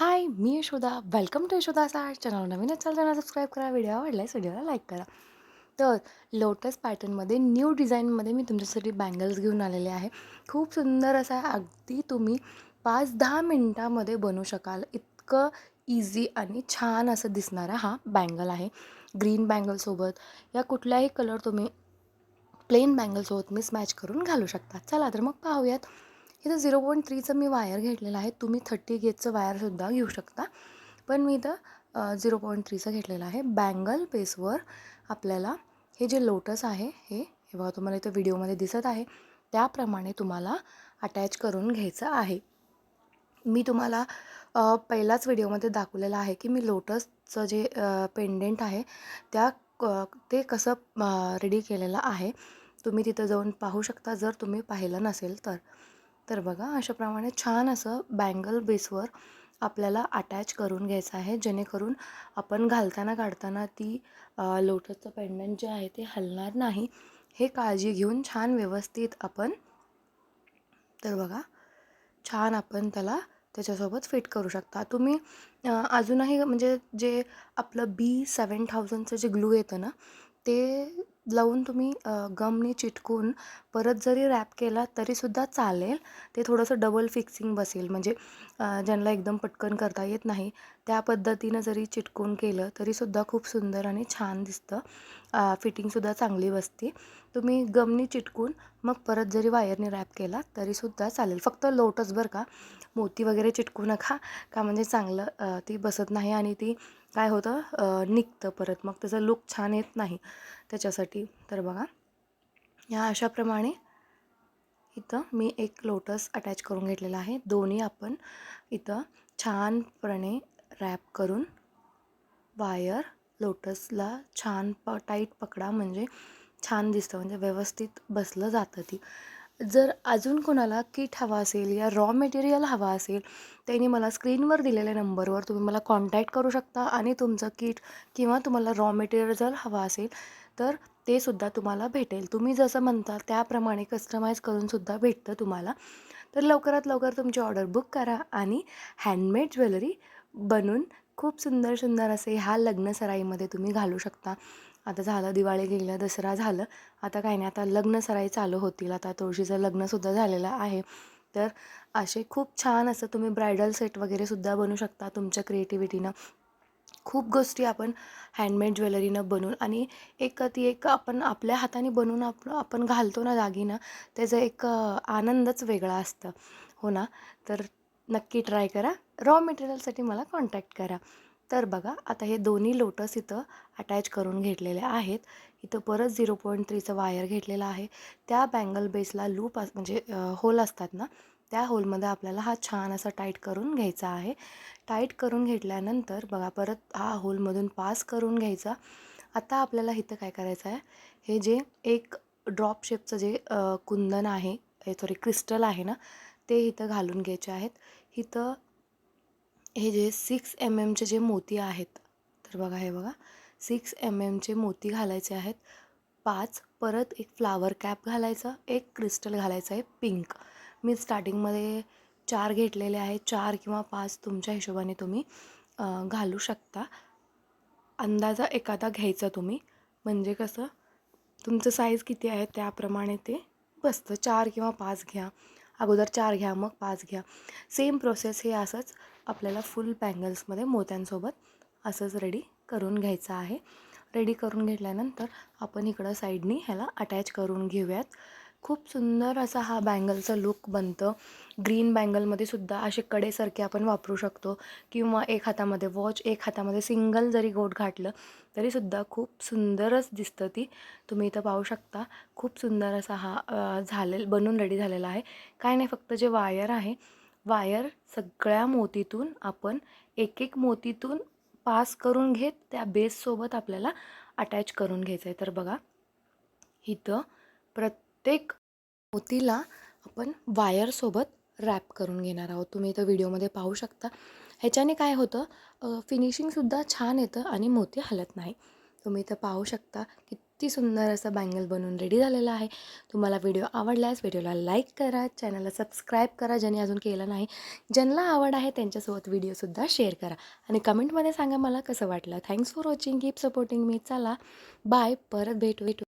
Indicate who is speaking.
Speaker 1: हाय, मी Yashoda. Welcome to Yashoda's art channel. नवीन असाल तर सबस्क्राईब करा. व्हिडिओ आवडल्यास व्हिडिओला लाईक करा. तर लोटस पॅटर्नमध्ये न्यू डिझाईनमध्ये मी तुमच्यासाठी बँगल्स घेऊन आलेले आहे. खूप सुंदर असा आहे. अगदी तुम्ही 5-10 मिनटामध्ये बनवू शकाल इतकं इझी आणि छान असं दिसणारा हा बँगल आहे. ग्रीन बँगलसोबत या कुठल्याही कलर तुम्ही प्लेन बँगलसोबत मिसमॅच करून घालू शकता. चला तर मग पाहूयात. इथं 0.3चं मी वायर घेतलेलं आहे. तुम्ही 30 गेजचं वायरसुद्धा घेऊ शकता. पण मी इथं 0.3चं घेतलेलं आहे. बँगल बेसवर आपल्याला हे जे लोटस आहे हे बघा तुम्हाला इथं व्हिडिओमध्ये दिसत आहे. त्याप्रमाणे तुम्हाला अटॅच करून घ्यायचं आहे. मी तुम्हाला पहिलाच व्हिडिओमध्ये दाखवलेलं आहे की मी लोटसचं जे पेंडेंट आहे त्या ते कसं रेडी केलेलं आहे. तुम्ही तिथं जाऊन पाहू शकता जर तुम्ही पाहिलं नसेल तर. तर बघा अशाप्रमाणे छान असं बँगल बेसवर आपल्याला अटॅच करून घ्यायचं आहे, जेणेकरून आपण घालताना काढताना ती लोटसचं पेंडंट जे आहे ते हलणार नाही. हे काळजी घेऊन छान व्यवस्थित आपण तर बघा छान आपण त्याच्यासोबत फिट करू शकता. तुम्ही अजूनही म्हणजे जे आपलं B7000चं जे ग्लू येतं ना, ते लावून तुम्ही गमनी चिटकून परत जरी रॅप केला तरीसुद्धा चालेल. ते थोडंसं डबल फिक्सिंग बसेल म्हणजे ज्यांना एकदम पटकन करता येत नाही, त्या पद्धतीनं जरी चिटकून केलं तरीसुद्धा खूप सुंदर आणि छान दिसतं. फिटिंगसुद्धा चांगली बसते. तुम्ही गमनी चिटकून मग परत जरी वायरने रॅप केला तरीसुद्धा चालेल. फक्त लोटस बरं का, मोती वगैरे चिटकू नका का म्हणजे चांगलं ती बसत नाही आणि ती काय होतं निघतं परत मग त्याचा लूक छान येत नाही त्याच्यासाठी. तर बघा ह्या अशाप्रमाणे इथं मी एक लोटस अटॅच करून घेतलेला आहे. दोन्ही आपण इथं छानपणे रॅप करून वायर लोटसला छान टाईट पकडा म्हणजे छान दिसतं म्हणजे व्यवस्थित बसलं जातं ती. जर अजून कोणाला किट हवा असेल या रॉ मटेरियल हवा असेल त्यांनी मला स्क्रीनवर दिलेल्या नंबरवर तुम्ही मला कॉन्टॅक्ट करू शकता आणि तुमचं किट किंवा तुम्हाला रॉ मटेरियल जर हवा असेल तर ते सुद्धा तुम्हाला भेटेल. तुम्ही जसं म्हणता त्याप्रमाणे कस्टमाइज करूनसुद्धा भेटतं तुम्हाला. तर लवकरात लवकर तुमची ऑर्डर बुक करा आणि हँडमेड ज्वेलरी बनवून खूप सुंदर सुंदर असे ह्या लग्नसराईमध्ये तुम्ही घालू शकता. आता झालं दिवाळी गेलं, दसरा झालं, आता काही नाही आता लग्नसराई चालू होतील. आता तुळशीचं लग्नसुद्धा झालेलं आहे. तर असे खूप छान असं तुम्ही ब्रायडल सेट वगैरेसुद्धा बनवू शकता तुमच्या क्रिएटिव्हिटीनं. खूप गोष्टी आपण हँडमेड ज्वेलरीनं बनवून आणि ती एक आपण आपल्या हाताने बनवून आपण घालतो ना दागिना, त्याचा एक आनंदच वेगळा असतं. हो ना? तर नक्की ट्राय करा. रॉ मटेरियलसाठी मला कॉन्टॅक्ट करा. तर बघा आता हे दोन्ही लोटस इथं अटॅच करून घेतलेले आहेत. इथं परत 0.3चं वायर घेतलेलं आहे. त्या बँगल बेसला लूप म्हणजे होल असतात ना, त्या होलमध्ये आपल्याला हा छान असा टाईट करून घ्यायचा आहे. टाईट करून घेतल्यानंतर बघा परत हा होलमधून पास करून घ्यायचा. आता आपल्याला इथं काय करायचं आहे, हे जे एक ड्रॉप शेपचं जे कुंदन आहे, सॉरी क्रिस्टल आहे ना, ते इथं घालून घ्यायचे आहेत. इथं हे जे 6 mm जे मोती आहेत, तर बघा हे बघा 6 mm मोती घालायचे आहेत. 5 परत एक फ्लावर कॅप घालायचा, एक क्रिस्टल घालायचं आहे पिंक. मी स्टार्टिंगमध्ये 4 घेतलेले आहेत. 4 किंवा 5 तुमच्या हिशोबाने तुम्ही घालू शकता. अंदाजा एखादा घ्यायचा तुम्ही म्हणजे कसं तुमचं साईज किती आहे त्याप्रमाणे ते बसतं. 4 किंवा 5 घ्या. अगोदर 4 घ्या मग 5 घ्या. सेम प्रोसेस हे असंच आपल्याला फुल बँगल्समध्ये मोत्यांसोबत असंच रेडी करून घ्यायचं आहे. रेडी करून घेतल्यानंतर आपण इकडं साईडनी ह्याला अटॅच करून घेऊयात. खूप सुंदर असा हा बँगलचं लूक बनतं. ग्रीन बँगलमध्ये सुद्धा असे कडेसारखे आपण वापरू शकतो किंवा एक हातामध्ये वॉच, एक हातामध्ये सिंगल जरी गोट घातलं तरीसुद्धा खूप सुंदरच दिसतं ती. तुम्ही इथं पाहू शकता खूप सुंदर असा हा बनून रेडी झालेला आहे. काय नाही फक्त जे वायर आहे, वायर सगळ्या मोतीतून आपण एक एक मोतीतून पास करून घेत त्या बेससोबत आपल्याला अटॅच करून घ्यायचं आहे. तर बघा इथं प्रत्येक मोतीला आपण वायरसोबत रॅप करून घेणार आहोत. तुम्ही इथं व्हिडिओमध्ये पाहू शकता. ह्याच्याने काय होतं फिनिशिंगसुद्धा छान येतं आणि मोती हलत नाही. तुम्ही इथं पाहू शकता की किती सुंदर असं बँगल बनवून रेडी झालेलं आहे. तुम्हाला व्हिडिओ आवडल्यास व्हिडिओला लाईक करा, चॅनलला सबस्क्राईब करा ज्यांनी अजून केलं नाही. ज्यांना आवड आहे त्यांच्यासोबत व्हिडिओसुद्धा शेअर करा आणि कमेंटमध्ये सांगा मला कसं वाटलं. Thanks for watching. Keep supporting me. चला बाय. परत भेटू.